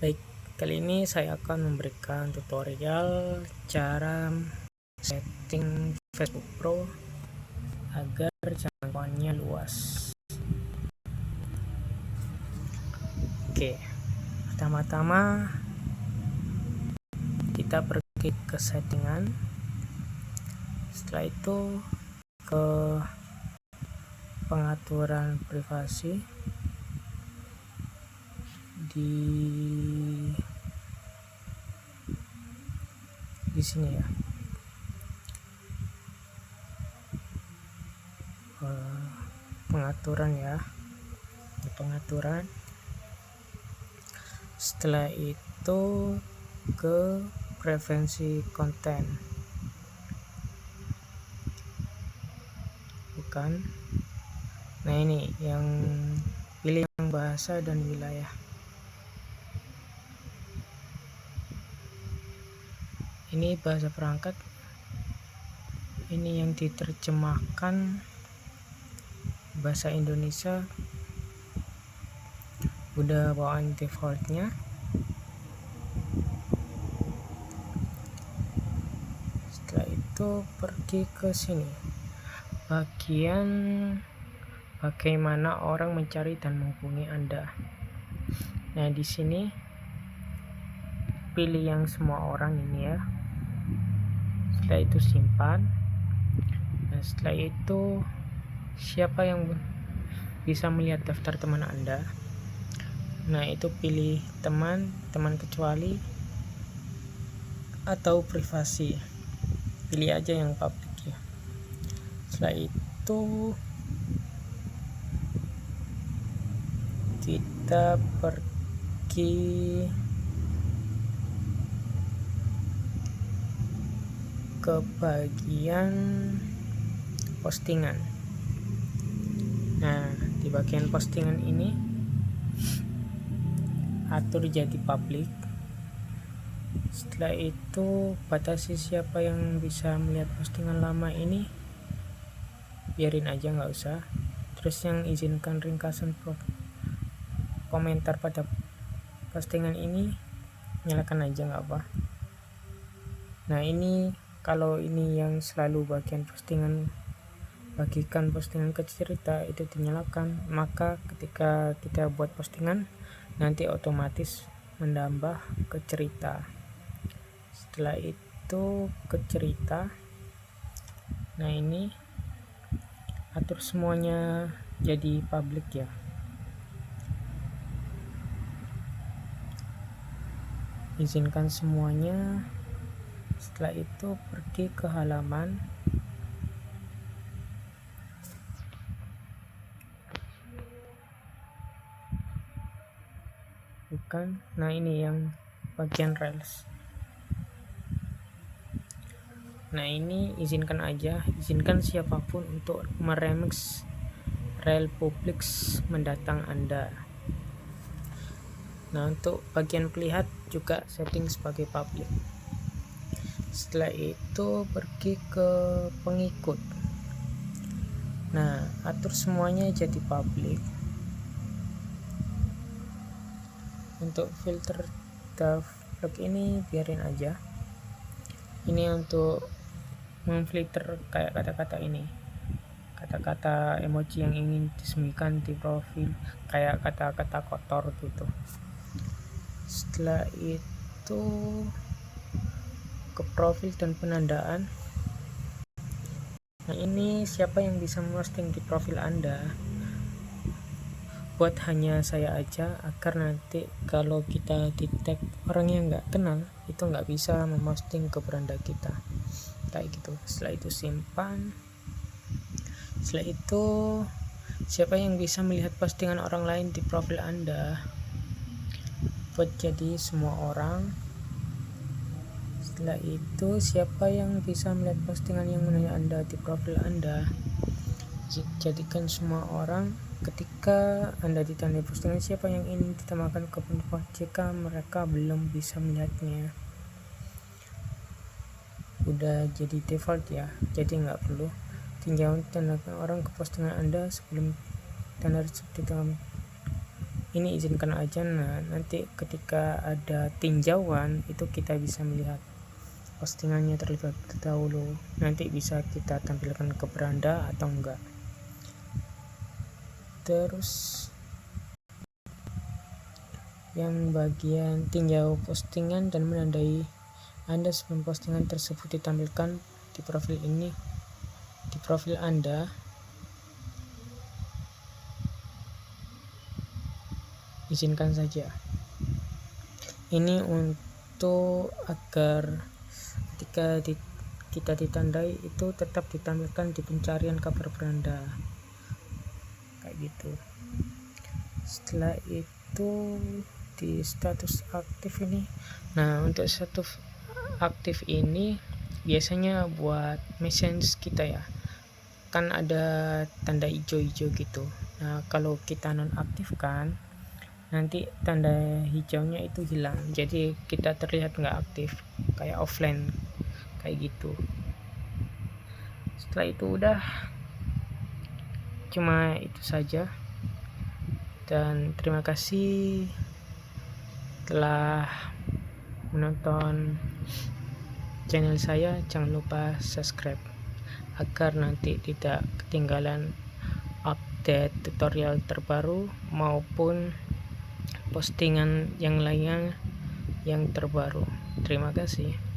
Baik, kali ini saya akan memberikan tutorial cara setting Facebook Pro agar jangkauannya luas. Oke, pertama-tama kita pergi ke settingan. Setelah itu ke pengaturan privasi di sini ya. Pengaturan ya, di pengaturan. Setelah itu ke preferensi konten, bukan. Nah, ini yang pilih yang bahasa dan wilayah. Ini bahasa perangkat, ini yang diterjemahkan bahasa Indonesia udah bawaan defaultnya. Setelah itu pergi ke sini, bagian bagaimana orang mencari dan menghubungi Anda. Nah, di sini pilih yang semua orang ini ya. Setelah itu simpan. Nah, setelah itu siapa yang bisa melihat daftar teman Anda. Nah, itu pilih teman kecuali atau privasi. Pilih aja yang public ya. Setelah itu kita pergi ke bagian postingan. Nah, di bagian postingan ini atur jadi public. Setelah itu batasi siapa yang bisa melihat postingan lama ini, biarin aja, nggak usah. Terus yang izinkan ringkasan komentar pada postingan ini nyalakan aja, nggak apa. Nah, ini kalau ini yang selalu bagian postingan, bagikan postingan ke cerita itu dinyalakan, maka ketika kita buat postingan nanti otomatis menambah ke cerita. Setelah itu ke cerita. Nah, ini atur semuanya jadi public ya. Izinkan semuanya. Setelah itu pergi ke halaman. Bukan. Nah, ini yang bagian Reels. Nah, ini izinkan aja, izinkan siapapun untuk meremix reel publik mendatang Anda. Nah, untuk bagian pelihat juga setting sebagai public. Setelah itu pergi ke pengikut. Nah, atur semuanya jadi public. Untuk filter vlog ini biarin aja. Ini untuk memfilter kayak kata-kata ini, kata-kata emoji yang ingin disembunyikan di profil, kayak kata-kata kotor gitu. Setelah itu ke profil dan penandaan. Nah, ini siapa yang bisa memposting di profil Anda, buat hanya saya aja, agar nanti kalau kita di tag orang yang nggak kenal itu nggak bisa memposting ke beranda kita kayak gitu. Setelah itu simpan. Setelah itu siapa yang bisa melihat postingan orang lain di profil Anda, buat jadi semua orang. Setelah itu siapa yang bisa melihat postingan yang menanya Anda di profil Anda, jadikan semua orang. Ketika Anda ditandai postingan siapa yang ingin ditambahkan ke profil jika mereka belum bisa melihatnya. Udah jadi default ya, jadi nggak perlu tinjauan tandakan orang ke postingan Anda sebelum tanda tersebut ditambahkan. ini izinkan aja. Nah, nanti ketika ada tinjauan itu kita bisa melihat postingannya terlebih dahulu, nanti bisa kita tampilkan ke beranda atau enggak. Terus yang bagian tinjau postingan dan menandai Anda sebelum postingan tersebut ditampilkan di profil ini, di profil Anda. Izinkan saja. Ini untuk agar ketika kita ditandai itu tetap ditampilkan di pencarian kabar beranda kayak gitu. Setelah itu di status aktif ini, nah untuk status aktif ini biasanya buat message kita ya, kan ada tanda hijau-hijau gitu. Nah kalau kita nonaktifkan, nanti tanda hijaunya itu hilang, jadi kita terlihat nggak aktif, kayak offline kayak gitu. Setelah itu udah, cuma itu saja, dan terima kasih telah menonton channel saya. Jangan lupa subscribe agar nanti tidak ketinggalan update tutorial terbaru maupun postingan yang lainnya yang terbaru. Terima kasih.